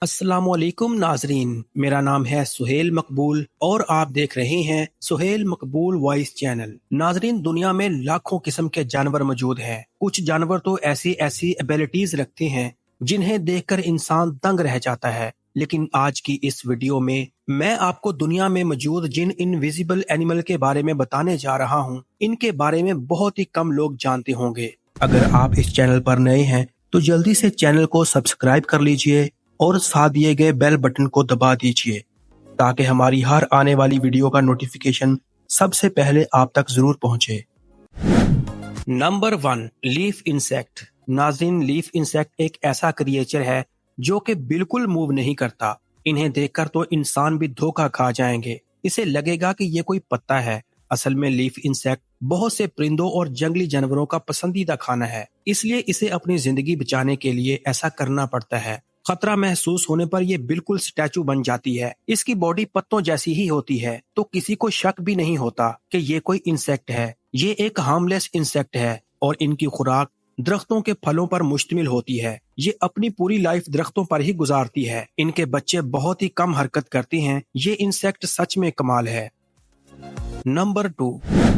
अस्सलामुअलैकुम नाजरीन, मेरा नाम है सुहेल मकबूल और आप देख रहे हैं सुहेल मकबूल वॉइस चैनल। नाजरीन, दुनिया में लाखों किस्म के जानवर मौजूद हैं। कुछ जानवर तो ऐसी ऐसी एबिलिटीज रखते हैं जिन्हें देखकर इंसान दंग रह जाता है। लेकिन आज की इस वीडियो में मैं आपको दुनिया में मौजूद जिन इनविजिबल एनिमल के बारे में बताने जा रहा हूँ। इनके बारे में बहुत ही कम लोग जानते होंगे। अगर आप इस चैनल पर नए हैं तो जल्दी से चैनल को सब्सक्राइब कर लीजिए और साथ दिए गए बेल बटन को दबा दीजिए ताकि हमारी हर आने वाली वीडियो का नोटिफिकेशन सबसे पहले आप तक जरूर पहुंचे। Number 1, leaf insect. नाज़रीन, लीफ इंसेक्ट एक ऐसा क्रिएचर है जो कि बिल्कुल मूव नहीं करता। इन्हें देखकर तो इंसान भी धोखा खा जाएंगे। इसे लगेगा कि ये कोई पत्ता है। असल में लीफ इंसेक्ट बहुत से परिंदों और जंगली जानवरों का पसंदीदा खाना है, इसलिए इसे अपनी जिंदगी बचाने के लिए ऐसा करना पड़ता है। खतरा महसूस होने पर यह बिल्कुल स्टैचू बन जाती है। इसकी बॉडी पत्तों जैसी ही होती है, तो किसी को शक भी नहीं होता कि ये कोई इंसेक्ट है। ये एक हार्मलेस इंसेक्ट है और इनकी खुराक दरख्तों के फलों पर मुश्तमिल होती है। ये अपनी पूरी लाइफ दरख्तों पर ही गुजारती है। इनके बच्चे बहुत ही कम हरकत करते हैं। ये इंसेक्ट सच में कमाल है। Number 2,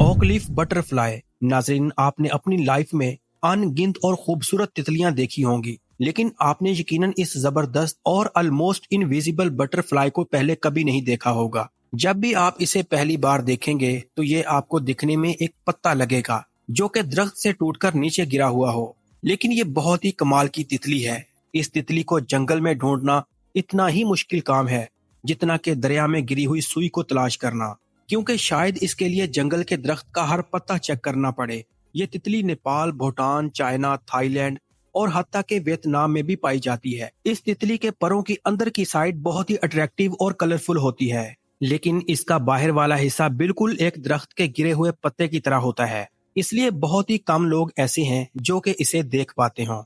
oakleaf butterfly. नाज़रीन, आपने अपनी लाइफ में अनगिनत और खूबसूरत तितलियां देखी होंगी, लेकिन आपने यकीनन इस जबरदस्त और ऑलमोस्ट इनविजिबल बटरफ्लाई को पहले कभी नहीं देखा होगा। जब भी आप इसे पहली बार देखेंगे तो ये आपको दिखने में एक पत्ता लगेगा जो कि दरख्त से टूटकर नीचे गिरा हुआ हो, लेकिन ये बहुत ही कमाल की तितली है। इस तितली को जंगल में ढूंढना इतना ही मुश्किल काम है जितना कि दरिया में गिरी हुई सुई को तलाश करना, क्योंकि शायद इसके लिए जंगल के दरख्त का हर पत्ता चेक करना पड़े। ये तितली नेपाल, भूटान, चाइना, थाईलैंड और हत्ता के वियतनाम में भी पाई जाती है। इस तितली के परों की अंदर की साइड बहुत ही अट्रैक्टिव और कलरफुल होती है, लेकिन इसका बाहर वाला हिस्सा बिल्कुल एक दरख्त के गिरे हुए पत्ते की तरह होता है। इसलिए बहुत ही कम लोग ऐसे हैं जो कि इसे देख पाते हों।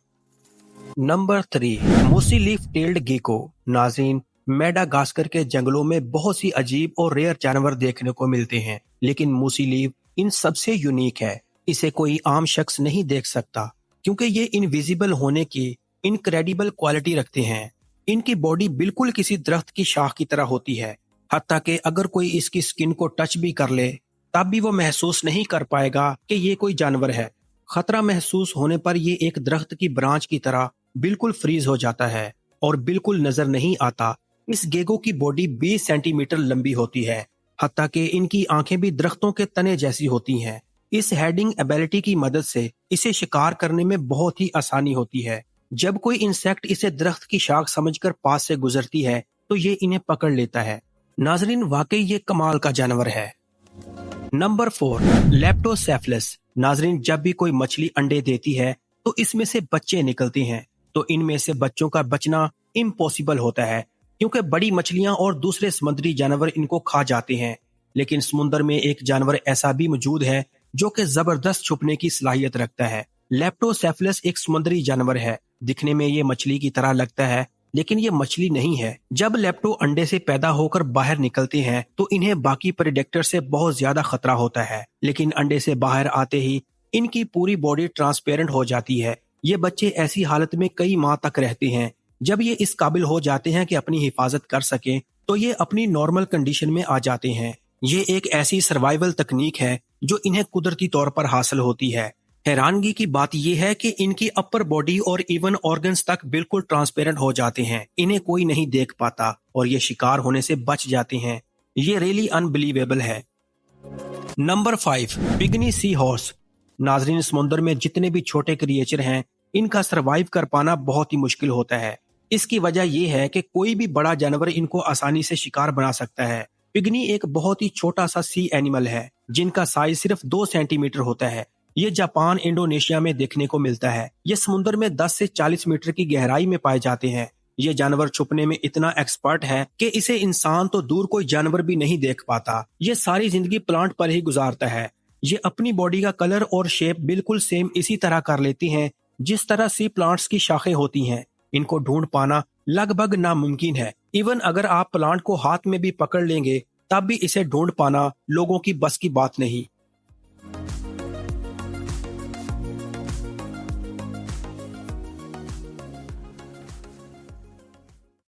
Number 3, mossy leaf tailed gecko. नाज़रीन, मेडागास्कर के जंगलों में बहुत सी अजीब और रेयर जानवर देखने को मिलते हैं, लेकिन मूसी लीफ इन सबसे यूनिक है। इसे कोई आम शख्स नहीं देख सकता क्योंकि ये इनविजिबल होने की इनक्रेडिबल क्वालिटी रखते हैं। इनकी बॉडी बिल्कुल किसी दरख्त की शाख की तरह होती है, हत्ता कि अगर कोई इसकी स्किन को टच भी कर ले तब भी वो महसूस नहीं कर पाएगा कि ये कोई जानवर है। खतरा महसूस होने पर ये एक दरख्त की ब्रांच की तरह बिल्कुल फ्रीज हो जाता है और बिल्कुल नजर नहीं आता। इस गेगो की बॉडी 20 सेंटीमीटर लंबी होती है, हत्ता कि इनकी आंखें भी दरख्तों के तने जैसी होती हैं। इस हेडिंग एबिलिटी की मदद से इसे शिकार करने में बहुत ही आसानी होती है। जब कोई इंसेक्ट इसे दरख्त की शाख समझकर पास से गुजरती है तो ये इन्हें पकड़ लेता है। नाजरीन, वाकई ये कमाल का जानवर है। नंबर 4, लेप्टोसेफलस। नाजरीन, जब भी कोई मछली अंडे देती है तो इसमें से बच्चे निकलते हैं, तो इनमें से बच्चों का बचना इम्पॉसिबल होता है क्योंकि बड़ी मछलियां और दूसरे समुद्री जानवर इनको खा जाते हैं। लेकिन समुद्र में एक जानवर ऐसा भी मौजूद है जो कि जबरदस्त छुपने की सलाहियत रखता है। लेप्टोसेफलस एक समुद्री जानवर है। दिखने में ये मछली की तरह लगता है, लेकिन ये मछली नहीं है। जब लेप्टो अंडे से पैदा होकर बाहर निकलते हैं तो इन्हें बाकी प्रेडेटर से बहुत ज्यादा खतरा होता है, लेकिन अंडे से बाहर आते ही इनकी पूरी बॉडी ट्रांसपेरेंट हो जाती है। ये बच्चे ऐसी हालत में कई माह तक रहते हैं। जब ये इस काबिल हो जाते हैं कि अपनी हिफाजत कर सकें तो ये अपनी नॉर्मल कंडीशन में आ जाते हैं। ये एक ऐसी सर्वाइवल तकनीक है जो इन्हें कुदरती तौर पर हासिल होती है। हैरानगी की बात यह है कि इनकी अपर बॉडी और इवन ऑर्गन्स तक बिल्कुल ट्रांसपेरेंट हो जाते हैं। इन्हें कोई नहीं देख पाता और ये शिकार होने से बच जाते हैं। ये रियली अनबिलीवेबल है। Number 5, पिग्नी sea horse. नाजरीन, समुद्र में जितने भी छोटे क्रिएचर हैं इनका सरवाइव कर पाना बहुत ही मुश्किल होता है। इसकी वजह यह है कि कोई भी बड़ा जानवर इनको आसानी से शिकार बना सकता है। पिग्नी एक बहुत ही छोटा सा सी एनिमल है जिनका साइज सिर्फ 2 सेंटीमीटर होता है। ये जापान, इंडोनेशिया में देखने को मिलता है। ये समुद्र में 10 से 40 मीटर की गहराई में पाए जाते हैं। ये जानवर छुपने में इतना एक्सपर्ट है कि इसे इंसान तो दूर कोई जानवर भी नहीं देख पाता। ये सारी जिंदगी प्लांट पर ही गुजारता है। ये अपनी बॉडी का कलर और शेप बिल्कुल सेम इसी तरह कर लेती हैं जिस तरह सी प्लांट्स की शाखें होती हैं। इनको ढूंढ पाना लगभग नामुमकिन है। इवन अगर आप प्लांट को हाथ में भी पकड़ लेंगे तब भी इसे ढूंढ पाना लोगों की बस की बात नहीं।